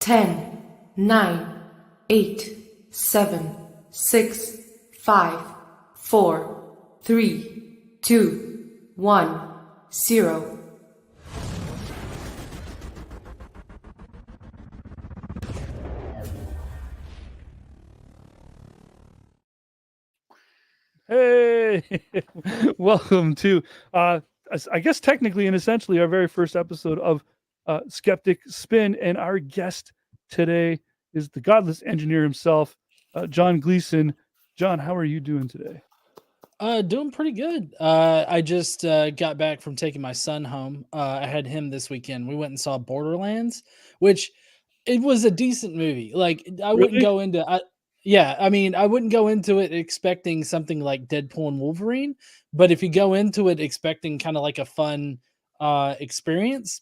10, 9, 8, 7, 6, 5, 4, 3, 2, 1, 0. Hey, welcome to, I guess technically and essentially our very first episode of Skeptic Spin. And our guest today is the godless engineer himself, John Gleason. John, how are you doing today? Doing pretty good. I just got back from taking my son home. I had him this weekend. We went and saw Borderlands, which it was a decent movie. Like I wouldn't Really? go into I wouldn't go into it expecting something like Deadpool and Wolverine, but if you go into it expecting kind of like a fun experience,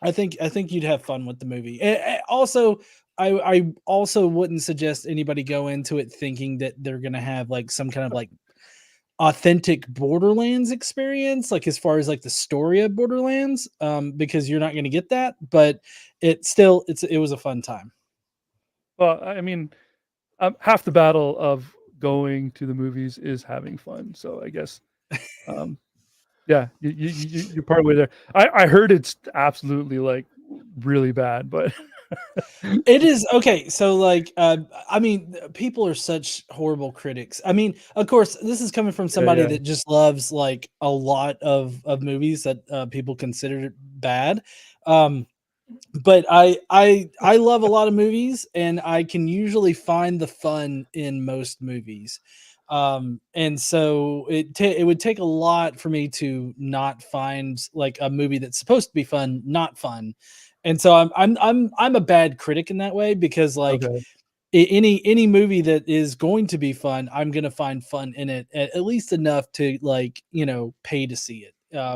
I think you'd have fun with the movie. Also, I also wouldn't suggest anybody go into it thinking that they're gonna have like some kind of like authentic Borderlands experience, like as far as like the story of Borderlands, because you're not going to get that, but it was a fun time. Well, I mean, half the battle of going to the movies is having fun. So I guess, yeah, you're partway there. I heard it's absolutely like really bad, but It is okay. So, like, I mean, people are such horrible critics. I mean, of course, this is coming from somebody yeah. that just loves like a lot of movies that people consider bad. Um, but I love a lot of movies, and I can usually find the fun in most movies. And so it would take a lot for me to not find like a movie that's supposed to be fun not fun. And so I'm a bad critic in that way, because like Okay. any movie that is going to be fun, I'm going to find fun in it, at least enough to like, pay to see it.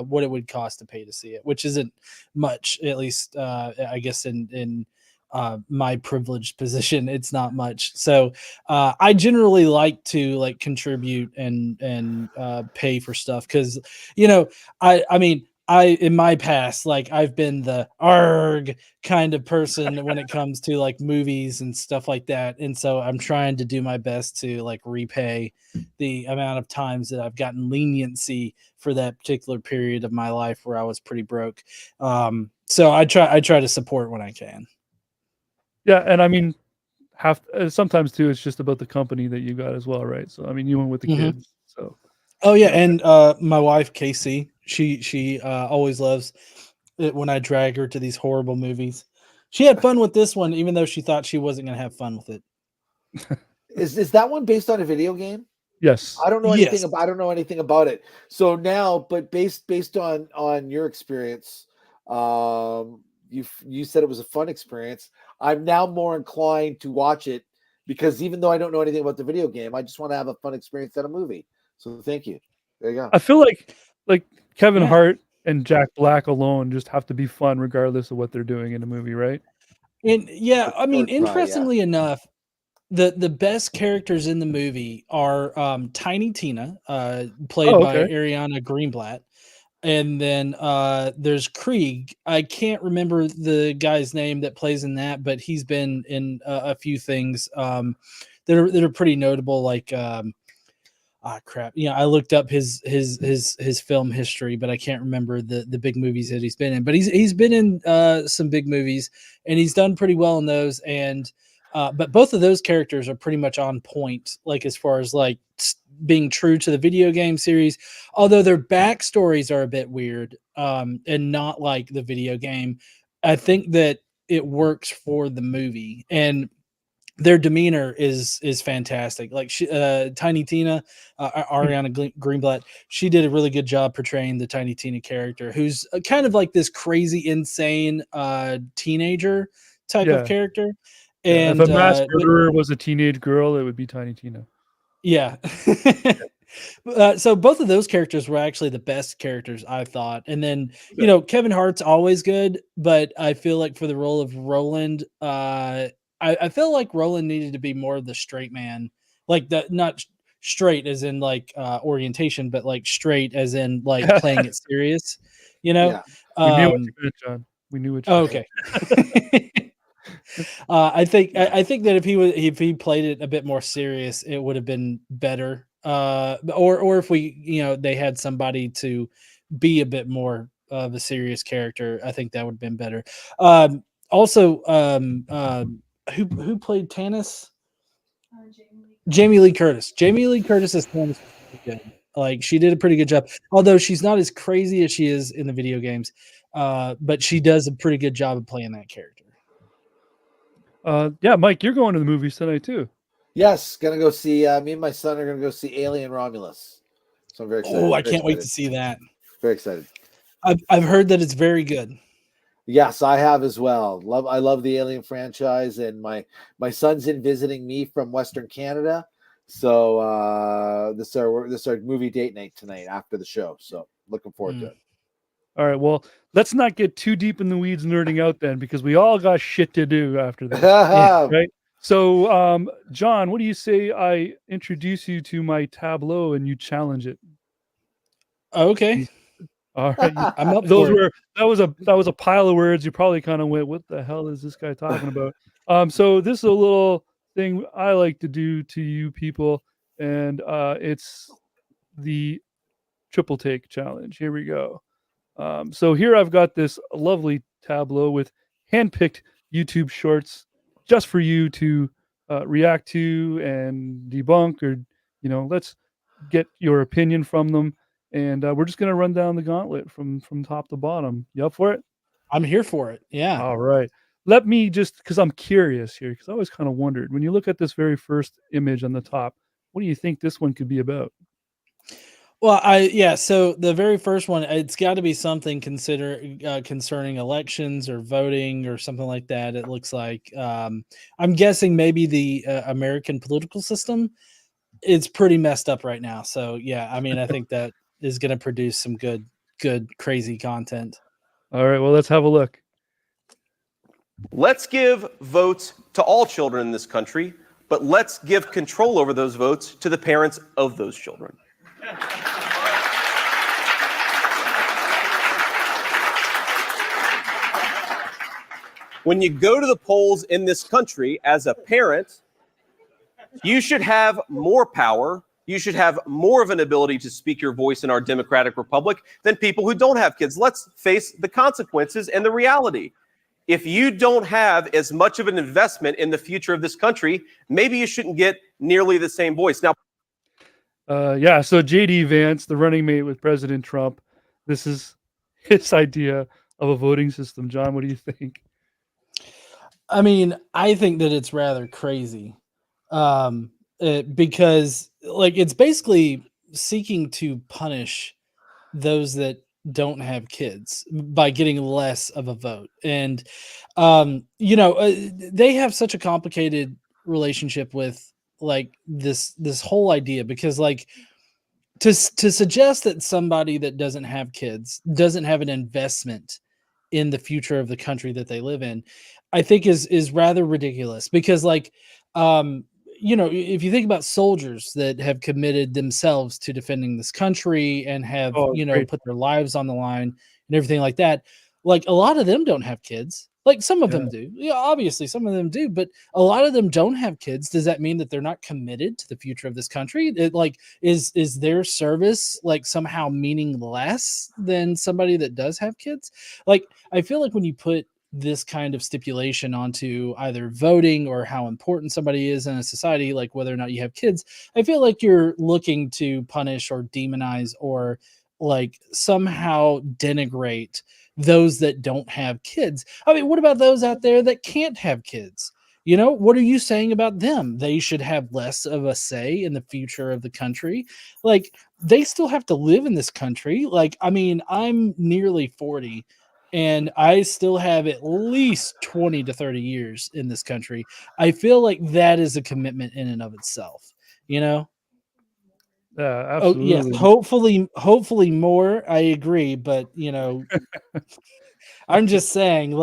What it would cost to pay to see it, which isn't much, at least I guess in my privileged position, it's not much. So I generally like to like contribute and pay for stuff, because I mean, in my past, like I've been the arg kind of person when it comes to like movies and stuff like that. And so I'm trying to do my best to like repay the amount of times that I've gotten leniency for that particular period of my life where I was pretty broke. So I try to support when I can. Yeah, and I mean, sometimes too, it's just about the company that you got as well, right? So I mean, you went with the Mhm. kids, so Oh yeah, yeah. and my wife Casey, she always loves it when I drag her to these horrible movies. She had fun with this one, even though she thought she wasn't going to have fun with it. Is that one based on a video game? Yes. I don't know Yes. anything about it. So now, but based on your experience, you said it was a fun experience. I'm now more inclined to watch it, because even though I don't know anything about the video game, I just want to have a fun experience at a movie. So thank you. There you go. I feel like Kevin Yeah. Hart and Jack Black alone just have to be fun regardless of what they're doing in a movie, right? And yeah, I mean, Or- yeah. interestingly enough, the best characters in the movie are Tiny Tina, played Oh, by okay. Ariana Greenblatt, and then there's Krieg. I can't remember the guy's name that plays in that, but he's been in a few things that are pretty notable, like crap. I looked up his film history, but I can't remember the big movies that he's been in. But he's been in some big movies, and he's done pretty well in those. And but both of those characters are pretty much on point, like as far as like being true to the video game series. Although their backstories are a bit weird, and not like the video game. I think that it works for the movie, and their demeanor is fantastic. Like Tiny Tina, Ariana Greenblatt, she did a really good job portraying the Tiny Tina character, who's kind of like this crazy, insane teenager type of Yeah. character. Yeah. If And a mass murderer was a teenage girl, it would be Tiny Tina. yeah. So both of those characters were actually the best characters, I thought. And then, Kevin Hart's always good, but I feel like for the role of Roland, I feel like Roland needed to be more of the straight man, like that, not straight as in like orientation, but like straight as in like playing it serious, Yeah. We knew what you meant, John. We knew what you Oh, meant. okay. I think that if he played it a bit more serious, it would have been better. Or if they had somebody to be a bit more of a serious character, I think that would have been better. Also, who played Tannis? Jamie Lee Curtis. Jamie Lee Curtis as Tannis was pretty good. Like, she did a pretty good job, although she's not as crazy as she is in the video games. But she does a pretty good job of playing that character. Yeah, Mike, you're going to the movies tonight too. Yes, gonna go see. Me and my son are gonna go see Alien Romulus. So I'm very excited. Oh, I can't wait to see that. Very excited. I've heard that it's very good. Yes, I have as well. I love the Alien franchise, and my son's in visiting me from Western Canada. So this is our movie date night tonight after the show. So looking forward to it. All right, well, let's not get too deep in the weeds nerding out then, because we all got shit to do after this. Right? So, John, what do you say I introduce you to my tableau and you challenge it? Okay. All right. I'm up for it. That was a pile of words. You probably kind of went, what the hell is this guy talking about? So this is a little thing I like to do to you people, and it's the triple take challenge. Here we go. So here I've got this lovely tableau with handpicked YouTube shorts just for you to react to and debunk, or let's get your opinion from them. And we're just going to run down the gauntlet from top to bottom. You up for it? I'm here for it. Yeah. All right. Let me just, because I'm curious here, because I always kind of wondered, when you look at this very first image on the top, what do you think this one could be about? Well, so the very first one, it's got to be something concerning elections or voting or something like that. It looks like, I'm guessing maybe the American political system. It's pretty messed up right now. So yeah, I mean, I think that is going to produce some good, crazy content. All right, well, let's have a look. Let's give votes to all children in this country, but let's give control over those votes to the parents of those children. When you go to the polls in this country as a parent, you should have more power. You should have more of an ability to speak your voice in our democratic republic than people who don't have kids. Let's face the consequences and the reality. If you don't have as much of an investment in the future of this country, maybe you shouldn't get nearly the same voice. Now, so J.D. Vance, the running mate with President Trump, this is his idea of a voting system. John, what do you think? I mean, I think that it's rather crazy. Because it's basically seeking to punish those that don't have kids by getting less of a vote. And, they have such a complicated relationship with this whole idea, because to suggest that somebody that doesn't have kids doesn't have an investment in the future of the country that they live in, I think is rather ridiculous, because if you think about soldiers that have committed themselves to defending this country and have, put their lives on the line and everything like that, a lot of them don't have kids. Some of them do. Yeah, obviously some of them do, but a lot of them don't have kids. Does that mean that they're not committed to the future of this country? Is their service somehow meaningless than somebody that does have kids? I feel like when you put this kind of stipulation onto either voting or how important somebody is in a society, whether or not you have kids, I feel like you're looking to punish or demonize or somehow denigrate those that don't have kids. I mean, what about those out there that can't have kids? What are you saying about them? They should have less of a say in the future of the country. They still have to live in this country. I mean, I'm nearly 40 and I still have at least 20 to 30 years in this country. I feel like that is a commitment in and of itself, Yeah, Oh, absolutely. yes, hopefully more. I agree, but I'm just saying,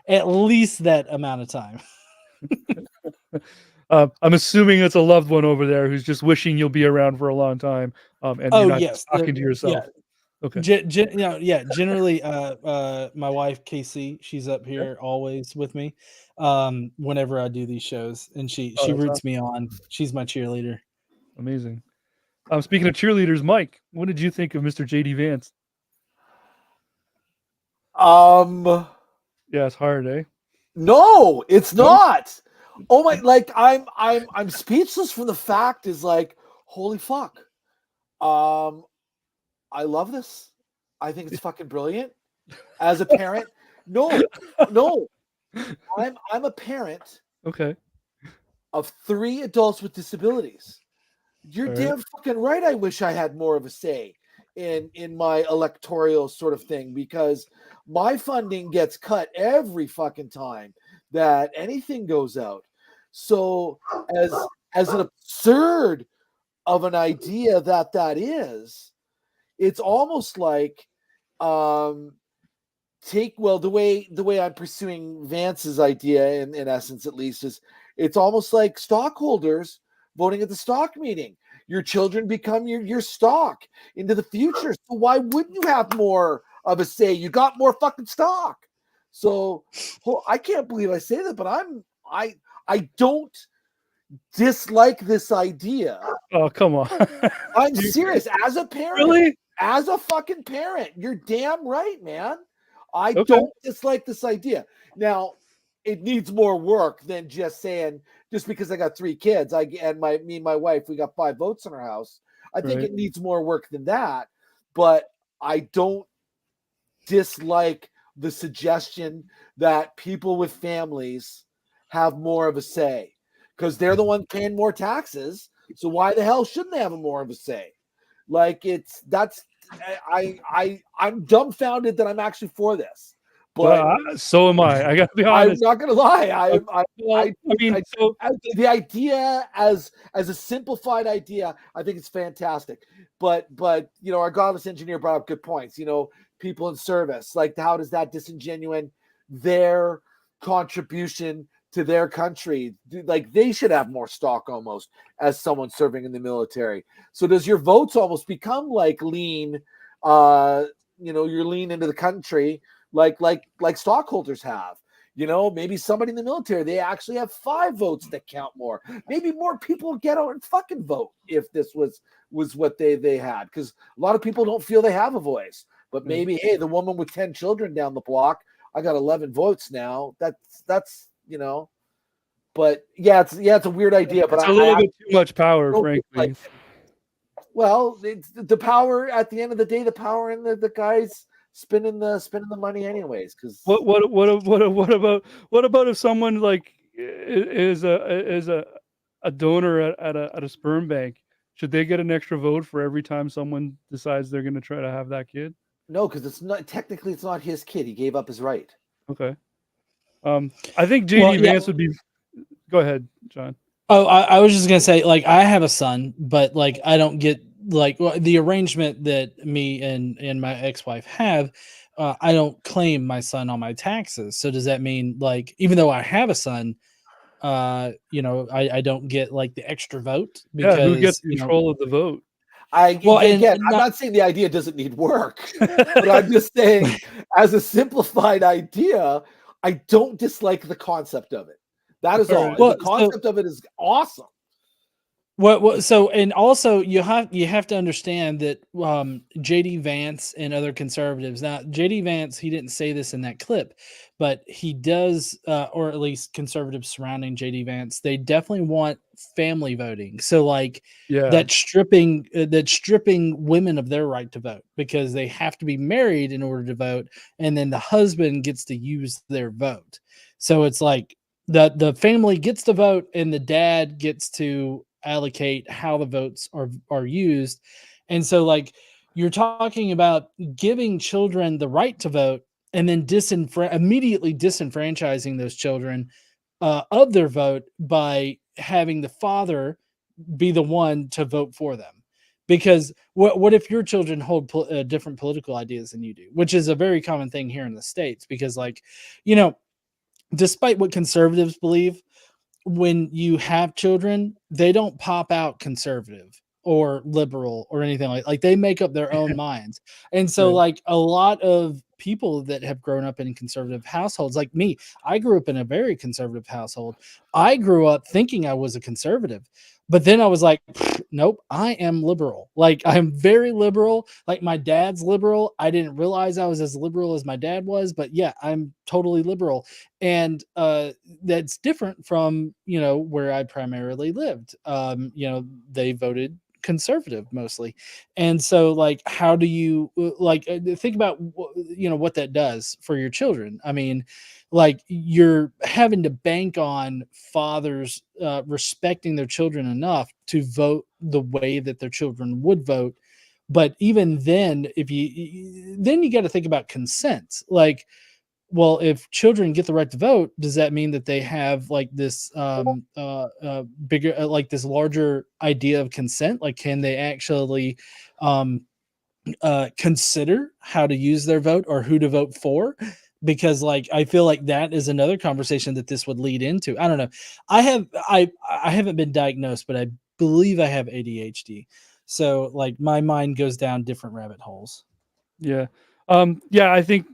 at least that amount of time. I'm assuming it's a loved one over there who's just wishing you'll be around for a long time, and you're not talking to yourself. Okay. Generally, my wife Casey, she's up here always with me, whenever I do these shows, and she Oh, that's roots me on. She's my cheerleader. Amazing. Speaking of cheerleaders, Mike, what did you think of Mr. JD Vance? Yeah, it's hard, eh? No, it's No? not. Oh my, like I'm speechless from the fact is like, holy fuck. I love this. I think it's fucking brilliant. As a parent, no. I'm a parent Okay. of 3 adults with disabilities. You're All right. damn fucking right. I wish I had more of a say in my electoral sort of thing, because my funding gets cut every fucking time that anything goes out. So as an absurd of an idea that is, it's almost like the way I'm pursuing Vance's idea, in essence at least, is it's almost like stockholders voting at the stock meeting. Your children become your stock into the future. So why wouldn't you have more of a say? You got more fucking stock. So I can't believe I say that, but I don't dislike this idea. Oh, come on. I'm serious. As a parent, Really? as a fucking parent, you're damn right, man. I Okay. don't dislike this idea. Now, it needs more work than just saying, just because I got 3 kids, me and my wife, we got 5 votes in our house. I think Right. it needs more work than that, but I don't dislike the suggestion that people with families have more of a say, because they're the ones paying more taxes. So why the hell shouldn't they have more of a say? Like I'm dumbfounded that I'm actually for this. But So am I. I gotta be I'm honest. not gonna lie. So The idea as a simplified idea, I think it's fantastic. But our godless engineer brought up good points. People in service, like, how does that disingenuine their contribution to their country? Like, they should have more stock almost as someone serving in the military. So does your votes almost become like lean? You're lean into the country, like stockholders have. Maybe somebody in the military, they actually have 5 votes that count more. Maybe more people get out and fucking vote if this was what they had, because a lot of people don't feel they have a voice. But maybe, hey, the woman with 10 children down the block, I got 11 votes now. That's But it's a weird idea. But it's a little bit too much power, frankly. It's the power at the end of the day. The power in the guys spending the money anyways. Because what about if someone like is a donor at a sperm bank? Should they get an extra vote for every time someone decides they're going to try to have that kid? No, because it's not his kid. He gave up his right. Okay. I think JD Vance would be. Go ahead, John. Oh, I was just gonna say, like, I have a son, but like I don't get the arrangement that me and my ex-wife have. I don't claim my son on my taxes. So does that mean, like, even though I have a son, I don't get like the extra vote? Because who gets control of the vote? I'm not saying the idea doesn't need work, but I'm just saying, as a simplified idea, I don't dislike the concept of it. That is all. The concept of it is awesome. So, and also you have to understand that JD Vance and other conservatives. Now, JD Vance, he didn't say this in that clip, but he does, or at least conservatives surrounding JD Vance, they definitely want family voting. So, like, that's stripping women of their right to vote, because they have to be married in order to vote, and then the husband gets to use their vote. So it's like the family gets to vote, and the dad gets to allocate how the votes are used. And so, like, you're talking about giving children the right to vote, and then immediately disenfranchising those children of their vote by having the father be the one to vote for them. Because what if your children hold different political ideas than you do, which is a very common thing here in the States? Because, like, despite what conservatives believe, when you have children, they don't pop out conservative. or liberal or anything like they make up their own minds. And so Right. like a lot of people that have grown up in conservative households, like me, I grew up in a very conservative household. I grew up thinking I was a conservative, but then I was like, nope, I am liberal. Like I'm very liberal. Like my dad's liberal. I didn't realize I was as liberal as my dad was, but yeah, I'm totally liberal. And that's different from, you know, where I primarily lived. You know, they voted conservative mostly. And so like how do you think about you know what that does for your children? I mean, like you're having to bank on fathers respecting their children enough to vote the way that their children would vote. But even then, if you got to think about consent. Like, well, if children get the right to vote, does that mean that they have like this bigger, like this larger idea of consent? Like, can they actually consider how to use their vote or who to vote for? Because like I feel like that is another conversation that this would lead into. I don't know. I haven't been diagnosed, but I believe I have ADHD. So like my mind goes down different rabbit holes. Yeah. Yeah, I think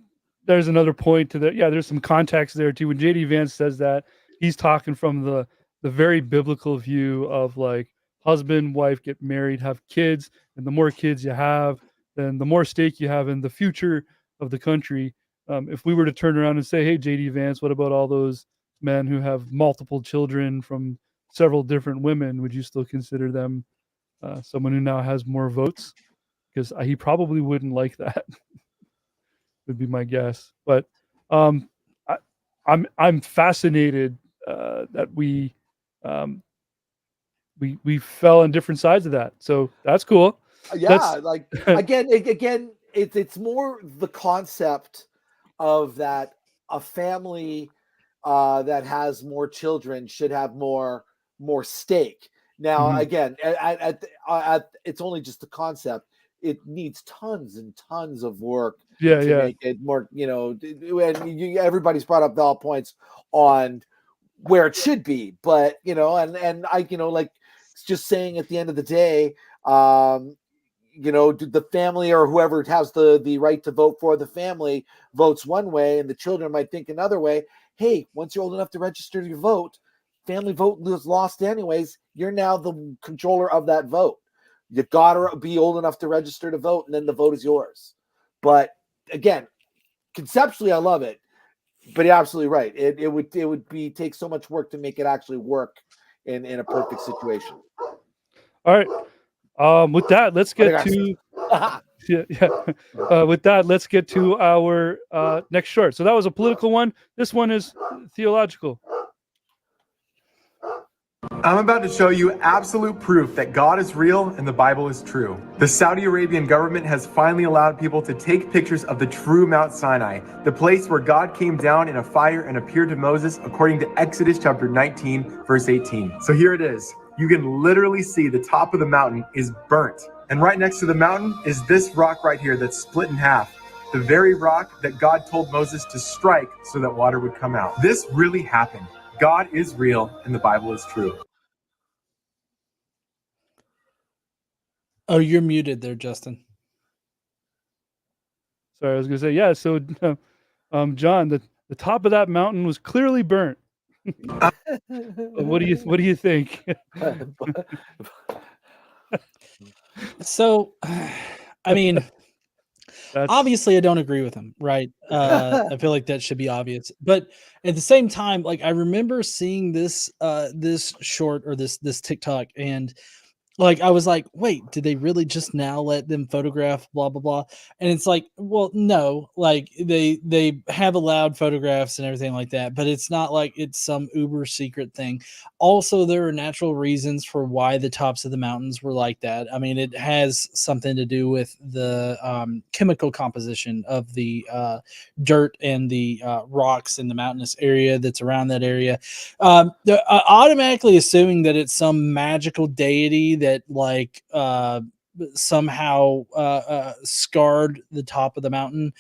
there's another point to that. Yeah, there's some context there too. When JD Vance says that, he's talking from the very biblical view of like husband, wife get married, have kids, and the more kids you have, then the more stake you have in the future of the country. If we were to turn around and say, hey, JD Vance, what about all those men who have multiple children from several different women? Would you still consider them someone who now has more votes? Because he probably wouldn't like that. Would be my guess. But I'm fascinated that we fell on different sides of that. So that's cool. Yeah, like again, it's more the concept of that a family that has more children should have more stake. Now, Mhm. again, it's only just the concept. It needs tons and tons of work Yeah, to yeah. make it more. You know, and everybody's brought up all points on where it should be, but you know, and I, you know, like just saying at the end of the day, you know, the family or whoever has the right to vote for the family votes one way, and the children might think another way. Hey, once you're old enough to register your vote, family vote was lost anyways. You're now the controller of that vote. You gotta be old enough to register to vote, and then the vote is yours. But again, conceptually, I love it. But you're absolutely right. It would be take so much work to make it actually work in a perfect situation. All right. With that, let's get to with that, let's get to our next short. So that was a political one. This one is theological. I'm about to show you absolute proof that God is real and the Bible is true. The Saudi Arabian government has finally allowed people to take pictures of the true Mount Sinai, the place where God came down in a fire and appeared to Moses, according to Exodus chapter 19, verse 18. So here it is. You can literally see the top of the mountain is burnt. And right next to the mountain is this rock right here that's split in half. The very rock that God told Moses to strike so that water would come out. This really happened. God is real and the Bible is true. Oh, you're muted there, Justin. Sorry, I was gonna say, yeah. So, John, the top of that mountain was clearly burnt. What do you think? So, I mean, obviously I don't agree with him, right? I feel like that should be obvious. But at the same time, like I remember seeing this this short or this TikTok, and like I was like, wait, did they really just now let them photograph blah blah blah? And it's like, well, no, like they have allowed photographs and everything like that, but it's not like it's some uber secret thing. Also, there are natural reasons for why the tops of the mountains were like that. I mean, it has something to do with the chemical composition of the dirt and the rocks in the mountainous area that's around that area. Automatically assuming that it's some magical deity that somehow scarred the top of the mountain.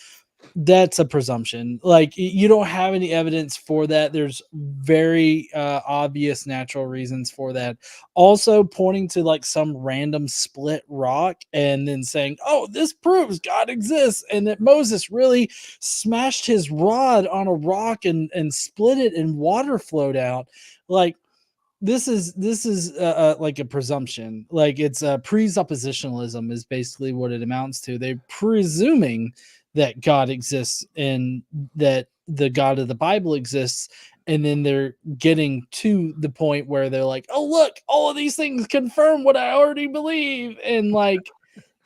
that's a presumption. Like you don't have any evidence for that. There's very obvious natural reasons for that. Also pointing to like some random split rock and then saying, oh, this proves God exists, and that Moses really smashed his rod on a rock and split it and water flowed out. Like this is like a presumption. Like it's presuppositionalism is basically what it amounts to. They're presuming that God exists and that the God of the Bible exists, and then they're getting to the point where they're like, oh look, all of these things confirm what I already believe. And like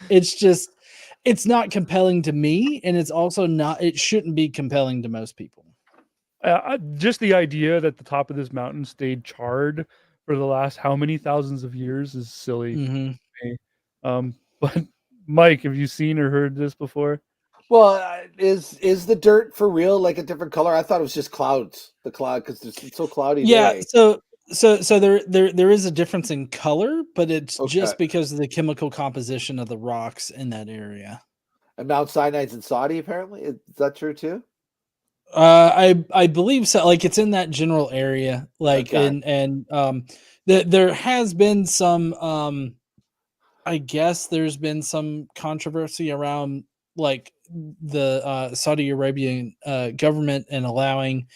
it's not compelling to me, and it's also not, it shouldn't be compelling to most people. Just the idea that the top of this mountain stayed charred for the last how many thousands of years is silly. Mm-hmm. To me. But Mike, have you seen or heard this before? Well, is the dirt for real like a different color? I thought it was just clouds. The cloud, because it's so cloudy. Yeah, day. so there is a difference in color, but it's Okay. just because of the chemical composition of the rocks in that area. And Mount Sinai's in Saudi, apparently. Is that true too? I believe so. Like it's in that general area. Like Okay. there has been some I guess there's been some controversy around like the Saudi Arabian government and allowing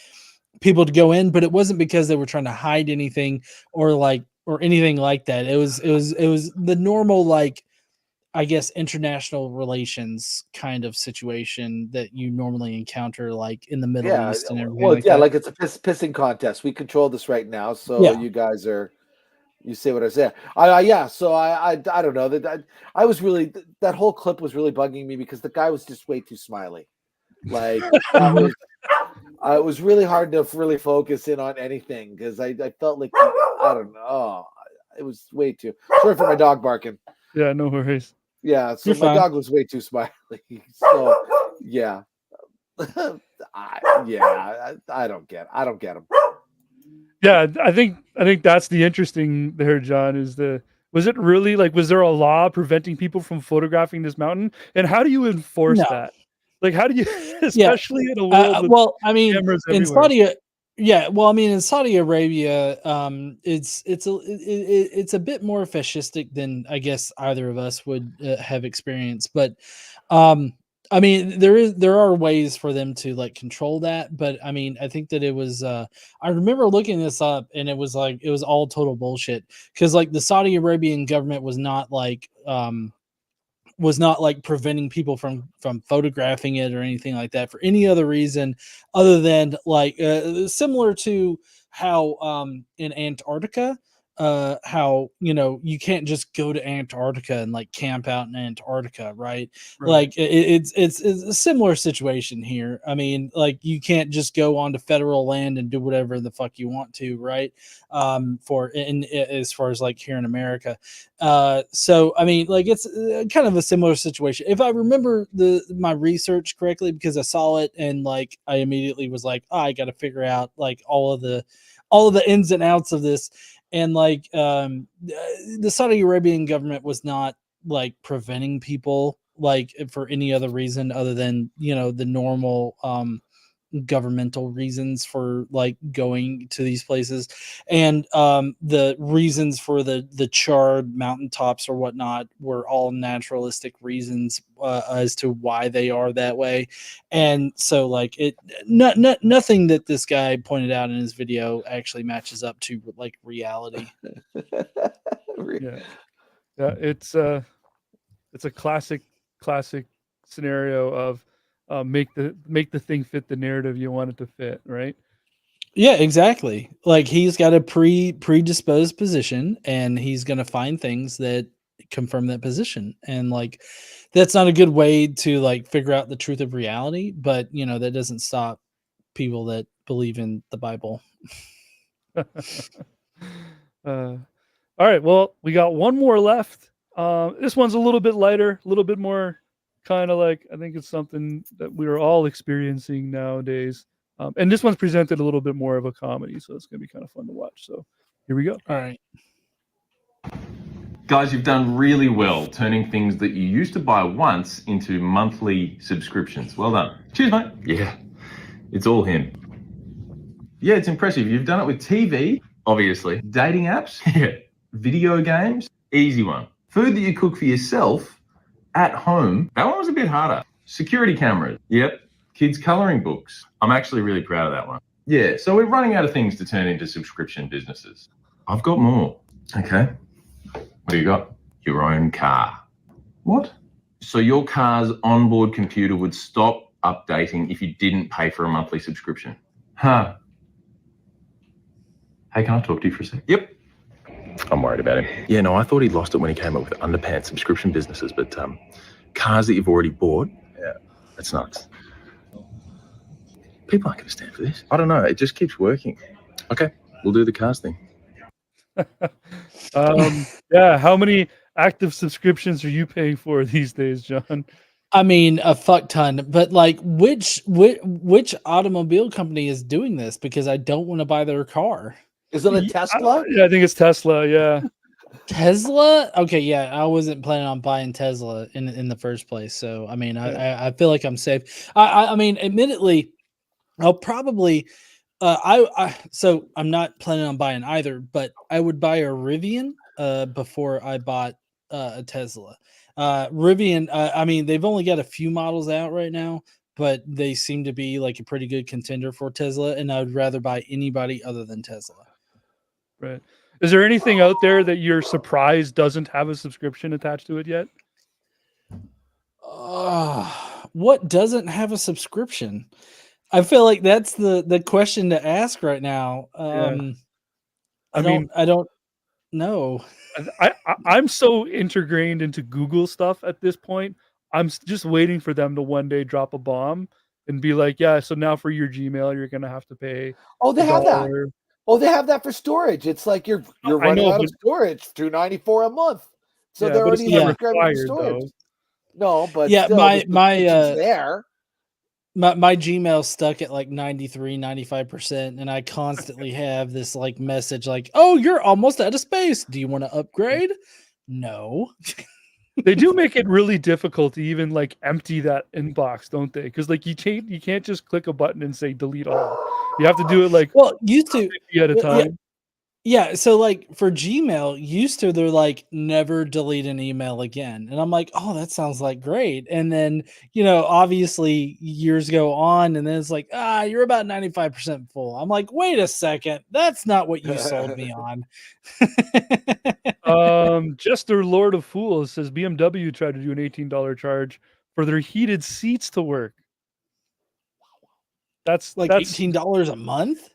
people to go in, but it wasn't because they were trying to hide anything or anything like that. It was the normal, like, I guess, international relations kind of situation that you normally encounter like in the Middle Yeah. East and everything Well, like yeah, that. like it's a pissing contest. We control this right now, so Yeah. you guys are. You say what I say. Yeah. So I don't know that I was really that whole clip was really bugging me because the guy was just way too smiley. Like that was. It was really hard to really focus in on anything because I felt like I don't know. It was way too. Sorry for my dog barking. Yeah, no worries. Yeah, so You're my fine. dog was way too smiley. So yeah, I don't get him. Yeah, I think that's the interesting there, John, is was it really like, was there a law preventing people from photographing this mountain? And how do you enforce No. that? Like, how do you, Yeah. especially in a world with Well, I mean, cameras in everywhere? in Saudi Arabia, it's a bit more fascistic than I guess either of us would have experienced. But I mean, there are ways for them to like control that. But I mean, I think that it was. I remember looking this up, and it was like it was all total bullshit because like the Saudi Arabian government was not like preventing people from photographing it or anything like that for any other reason other than like similar to how in Antarctica how you can't just go to Antarctica and like camp out in Antarctica, right? Like it's a similar situation here. I mean, like you can't just go onto federal land and do whatever the fuck you want to, right? As far as like here in America. So I mean, like it's kind of a similar situation. If I remember my research correctly, because I saw it and like I immediately was like, oh, I got to figure out like all of the ins and outs of this. And like the Saudi Arabian government was not like preventing people like for any other reason other than the normal governmental reasons for like going to these places, and the reasons for the charred mountaintops or whatnot were all naturalistic reasons as to why they are that way. And so like nothing that this guy pointed out in his video actually matches up to like reality. Yeah, it's a classic scenario of make the thing fit the narrative you want it to fit, right? Yeah, exactly. Like he's got a predisposed position, and he's going to find things that confirm that position. And like that's not a good way to like figure out the truth of reality, but that doesn't stop people that believe in the Bible. All right, well, we got one more left. This one's a little bit lighter, a little bit more kind of like, I think it's something that we're all experiencing nowadays. And this one's presented a little bit more of a comedy, so it's going to be kind of fun to watch. So here we go. All right. Guys, you've done really well turning things that you used to buy once into monthly subscriptions. Well done. Cheers, mate. Yeah, it's all him. Yeah, it's impressive. You've done it with TV, obviously. Dating apps, yeah. Video games, easy one. Food that you cook for yourself at home, that one was a bit harder. Security cameras, yep. Kids coloring books. I'm actually really proud of that one. Yeah, so we're running out of things to turn into subscription businesses. I've got more. Okay. What do you got? Your own car. What? So your car's onboard computer would stop updating if you didn't pay for a monthly subscription. Huh. Hey, can I talk to you for a sec? Yep. I'm worried about him. Yeah, no, I thought he'd lost it when he came up with underpants subscription businesses, but cars that you've already bought, yeah, that's nuts. People aren't going to stand for this. I don't know. It just keeps working. Okay, we'll do the cars thing. Yeah, how many active subscriptions are you paying for these days, John? I mean, a fuck ton, but like, which automobile company is doing this? Because I don't want to buy their car. Is it a Tesla? Yeah, I think it's Tesla. Yeah. Tesla? Okay, yeah, I wasn't planning on buying Tesla in the first place. So, I mean, I feel like I'm safe. I mean, admittedly, I'll probably. So I'm not planning on buying either, but I would buy a Rivian before I bought a Tesla. Rivian, I mean, they've only got a few models out right now, but they seem to be like a pretty good contender for Tesla, and I would rather buy anybody other than Tesla. Right. Is there anything out there that you're surprised doesn't have a subscription attached to it yet? What doesn't have a subscription? I feel like that's the question to ask right now. I don't know. I'm so ingrained into Google stuff at this point. I'm just waiting for them to one day drop a bomb and be like, yeah, so now for your Gmail, you're going to have to pay. Oh, they have that. Oh, they have that for storage. It's like you're running out of storage, $2.94 a month. So they're already required storage. Though. No, but yeah, still, my there. My Gmail's stuck at like 93-95%, and I constantly have this like message like, oh, you're almost out of space. Do you want to upgrade? No. They do make it really difficult to even like empty that inbox, don't they? Because like you can't just click a button and say delete all. You have to do it like used to at a time. Yeah, so like for Gmail, used to they're like never delete an email again. And I'm like, oh, that sounds like great. And then, obviously years go on and then it's like, you're about 95% full. I'm like, wait a second, that's not what you sold me on. Jester Lord of Fools says BMW tried to do an $18 charge for their heated seats to work. That's like $18 a month.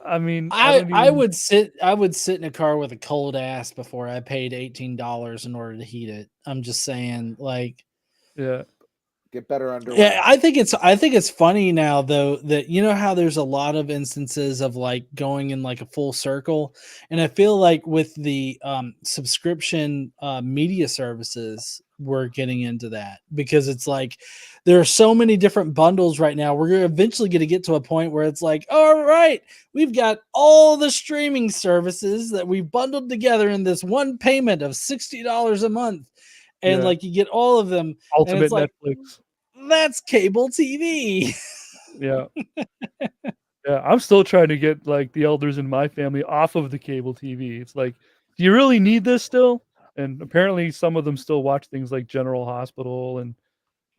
I mean, I would sit in a car with a cold ass before I paid $18 in order to heat it. I'm just saying, like, yeah, get better underwear. Yeah, I think it's funny now though that how there's a lot of instances of like going in like a full circle, and I feel like with the subscription media services we're getting into that because it's like there are so many different bundles right now. We're eventually going to get to a point where it's like, all right, we've got all the streaming services that we've bundled together in this one payment of $60 a month. And like you get all of them. Ultimate like, Netflix. That's cable TV. Yeah. Yeah. I'm still trying to get like the elders in my family off of the cable TV. It's like, do you really need this still? And apparently some of them still watch things like General Hospital and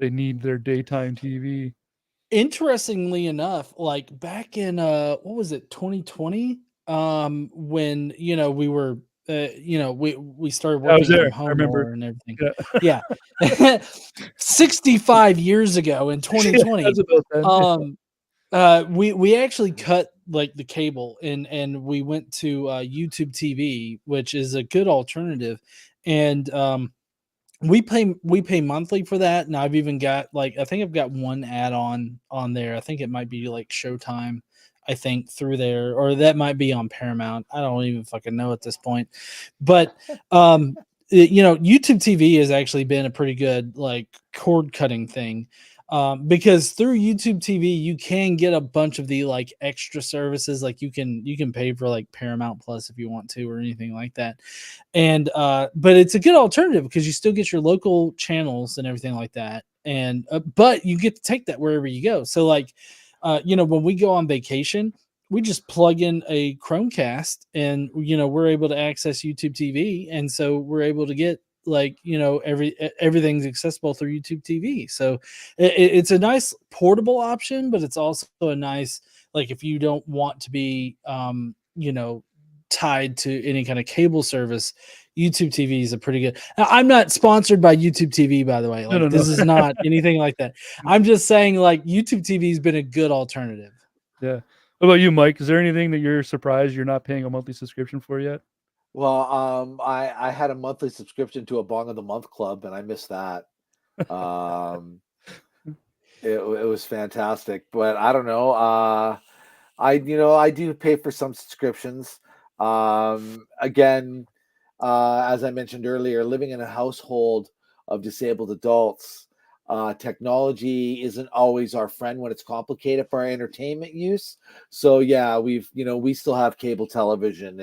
they need their daytime TV. Interestingly enough, like back in what was it, 2020? When we were we started working from home more and everything. Yeah. 65 years ago in 2020. We actually cut like the cable and we went to YouTube TV, which is a good alternative. And we pay monthly for that. And I've even got like, I think I've got one add-on on there. I think it might be like Showtime, I think, through there, or that might be on Paramount. I don't even fucking know at this point. But YouTube TV has actually been a pretty good like cord cutting thing. because through YouTube TV you can get a bunch of the like extra services, like you can pay for like Paramount Plus if you want to or anything like that, and but it's a good alternative because you still get your local channels and everything like that, and but you get to take that wherever you go. So like when we go on vacation, we just plug in a Chromecast and we're able to access YouTube TV, and so we're able to get like everything's accessible through YouTube TV. So it's a nice portable option, but it's also a nice, like, if you don't want to be tied to any kind of cable service, YouTube TV is a pretty good. Now, I'm not sponsored by YouTube TV, by the way. Like, No. this is not anything like that. I'm just saying, like, YouTube TV has been a good alternative. Yeah. What about you, Mike? Is there anything that you're surprised you're not paying a monthly subscription for yet? Well, I had a monthly subscription to a Bong of the Month club, and I missed that. It was fantastic, but I don't know. I do pay for some subscriptions. Again, as I mentioned earlier, living in a household of disabled adults, technology isn't always our friend when it's complicated for our entertainment use. So yeah, we still have cable television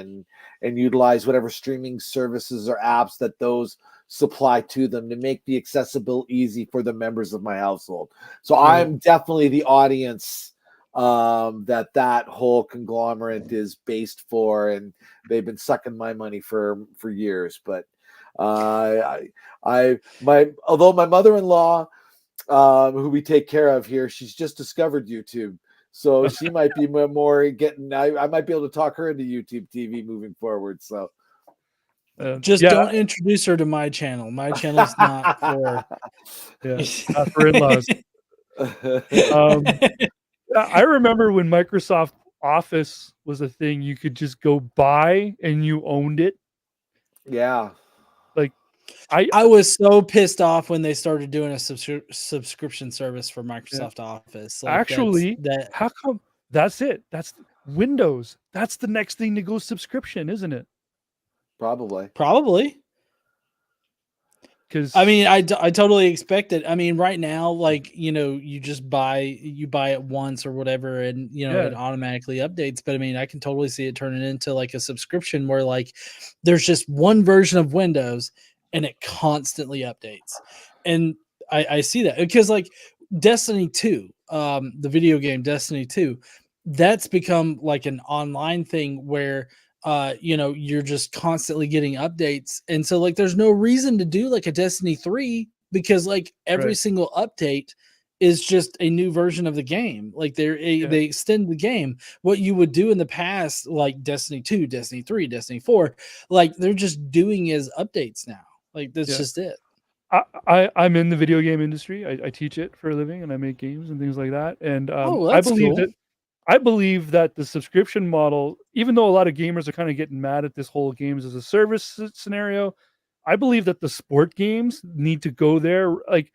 and utilize whatever streaming services or apps that those supply to them to make the accessible easy for the members of my household. So I'm definitely the audience that whole conglomerate is based for, and they've been sucking my money for years. But although my mother-in-law, who we take care of here, she's just discovered YouTube, so she might be more getting. I might be able to talk her into YouTube TV moving forward. So just don't introduce her to my channel. My channel's not for not for in-laws. I remember when Microsoft Office was a thing, you could just go buy and you owned it. Yeah. Like I was so pissed off when they started doing a subscription service for Microsoft Office. Like, actually, how come that's it? That's Windows. That's the next thing to go subscription, isn't it? Probably. Because I mean, I totally expect it. I mean, right now, like, you just buy it once or whatever, and it automatically updates. But I mean, I can totally see it turning into like a subscription where like there's just one version of Windows and it constantly updates. And I see that because like Destiny 2, the video game Destiny 2, that's become like an online thing where you're just constantly getting updates. And so like there's no reason to do like a Destiny 3 because like every single update is just a new version of the game. Like they extend the game. What you would do in the past, like Destiny 2, Destiny 3, Destiny 4, like they're just doing as updates now. Like that's just it. I'm in the video game industry. I teach it for a living and I make games and things like that. And I believe that the subscription model, even though a lot of gamers are kind of getting mad at this whole games as a service scenario, I believe that the sport games need to go there. Like,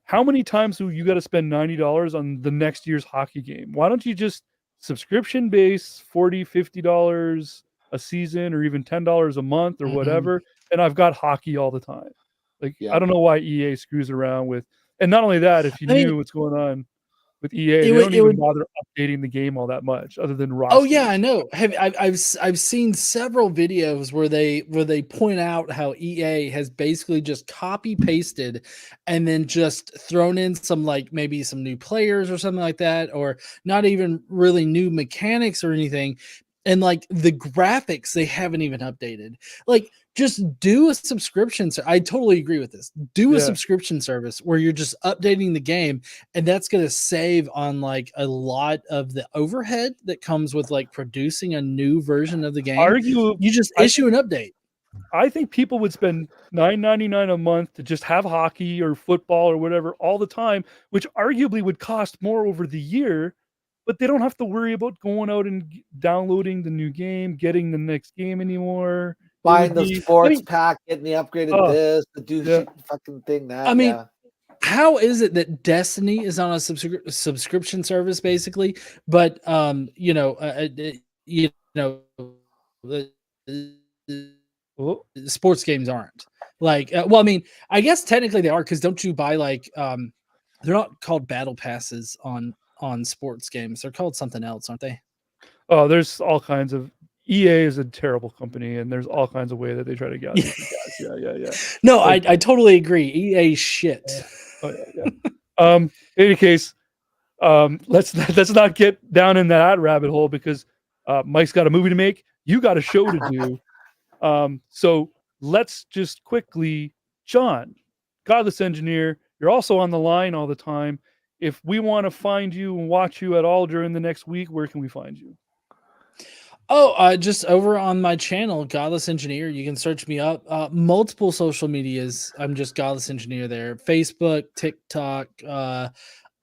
how many times do you got to spend $90 on the next year's hockey game? Why don't you just subscription base $40, $50 a season, or even $10 a month or whatever? And I've got hockey all the time. Like, I don't know why EA screws around with, and not only that, if you knew what's going on with EA, they don't even bother updating the game all that much, other than rosters. Oh yeah, I know. I've seen several videos where they point out how EA has basically just copy pasted and then just thrown in some, like, maybe some new players or something like that, or not even really new mechanics or anything. And like the graphics, they haven't even updated. Like, just do a subscription. I totally agree with this. Do a subscription service where you're just updating the game, and that's going to save on like a lot of the overhead that comes with like producing a new version of the game. You just issue an update. I think people would spend $9.99 a month to just have hockey or football or whatever all the time, which arguably would cost more over the year, but they don't have to worry about going out and downloading the new game, getting the next game anymore. Buying the sports pack, getting the upgraded this, the do fucking thing that. I mean, how is it that Destiny is on a subscription service basically, but sports games aren't? Like, well, I mean, I guess technically they are, because don't you buy like They're not called battle passes on sports games. They're called something else, aren't they? Oh, there's all kinds of EA is a terrible company, and there's all kinds of way that they try to gouge you for gas. Yeah. No, Like, I totally agree. EA shit. oh yeah. In any case, let's not get down in that rabbit hole because Mike's got a movie to make. You got a show to do. So let's just quickly, John, Godless Engineer, you're also on the line all the time. If we want to find you and watch you at all during the next week, where can we find you? Oh, just over on my channel, Godless Engineer. You can search me up. Multiple social medias. I'm just Godless Engineer there. Facebook, TikTok.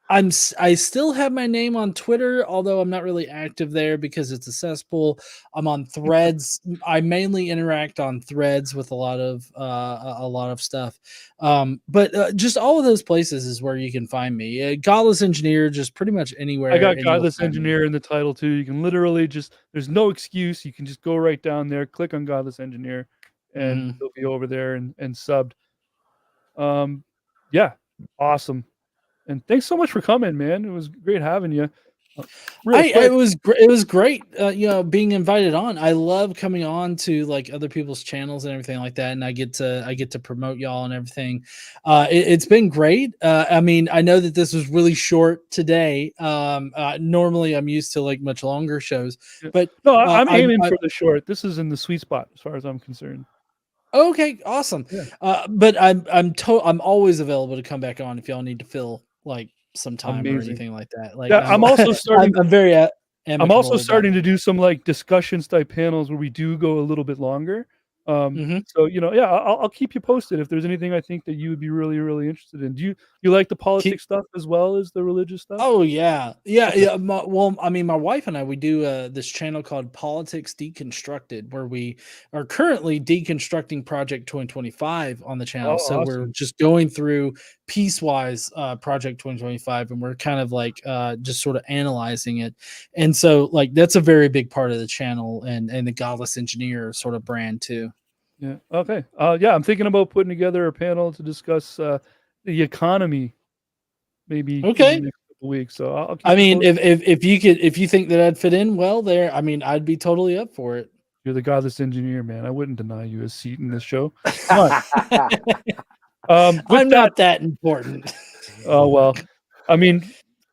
I still have my name on Twitter, although I'm not really active there because it's a cesspool. I'm on Threads. I mainly interact on Threads with a lot of stuff. But just all of those places is where you can find me. Godless Engineer, just pretty much anywhere. I got and you'll Godless find me. Engineer in the title too. You can literally there's no excuse. You can just go right down there, click on Godless Engineer, and they'll be over there and subbed. Yeah, awesome. And thanks so much for coming, man. It was great having you. It was great, being invited on. I love coming on to like other people's channels and everything like that, and I get to promote y'all and everything. It's been great. I mean, I know that this was really short today. Normally, I'm used to like much longer shows, but no, I'm aiming for the short. This is in the sweet spot as far as I'm concerned. Okay, awesome. Yeah. But I'm always available to come back on if y'all need to fill like some time or anything like that. Like, yeah, I'm also starting. I'm very. I'm also starting to do some like discussions type panels where we do go a little bit longer. So I'll keep you posted if there's anything I think that you would be really, really interested in. Do you like the politics stuff as well as the religious stuff? Oh yeah. Well, I mean, my wife and I, we do this channel called Politics Deconstructed, where we are currently deconstructing Project 2025 on the channel. Oh, so awesome. we're just going through piecewise Project 2025, and we're kind of like just sort of analyzing it. And so like that's a very big part of the channel and the Godless Engineer sort of brand too. Yeah. Okay. Yeah, I'm thinking about putting together a panel to discuss the economy. Maybe okay. in the next couple weeks. So I'll keep I mean, posted. if you think that I'd fit in well there, I mean, I'd be totally up for it. You're the Godless Engineer, man. I wouldn't deny you a seat in this show. Come on. I'm not that important. Oh well, I mean,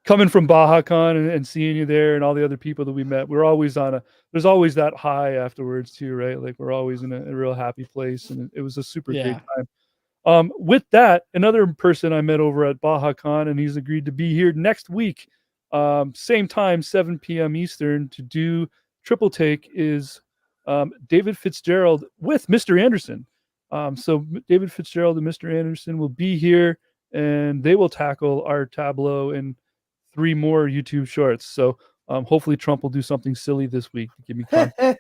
coming from BajaCon and seeing you there and all the other people that we met, we're always there's always that high afterwards too, right? Like we're always in a real happy place, and it was a super great time. With that, another person I met over at BajaCon, and he's agreed to be here next week, same time, 7 p.m. Eastern, to do Triple Take is David Fitzgerald with Mr. Anderson. So David Fitzgerald and Mr. Anderson will be here, and they will tackle our Tableau and 3 more YouTube shorts. So hopefully Trump will do something silly this week to give me content.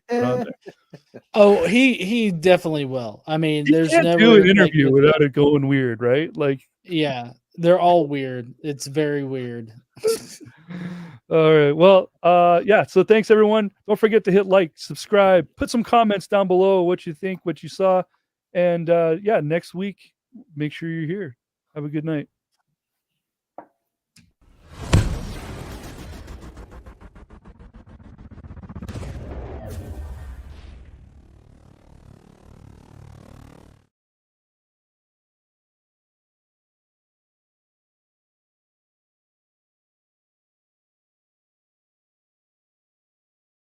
Oh, he definitely will. I mean, there's never do an interview without it going weird, right? Like, yeah, they're all weird. It's very weird. All right. Well, yeah. So thanks everyone. Don't forget to hit like, subscribe, put some comments down below what you think, what you saw, and yeah, next week, make sure you're here. Have a good night.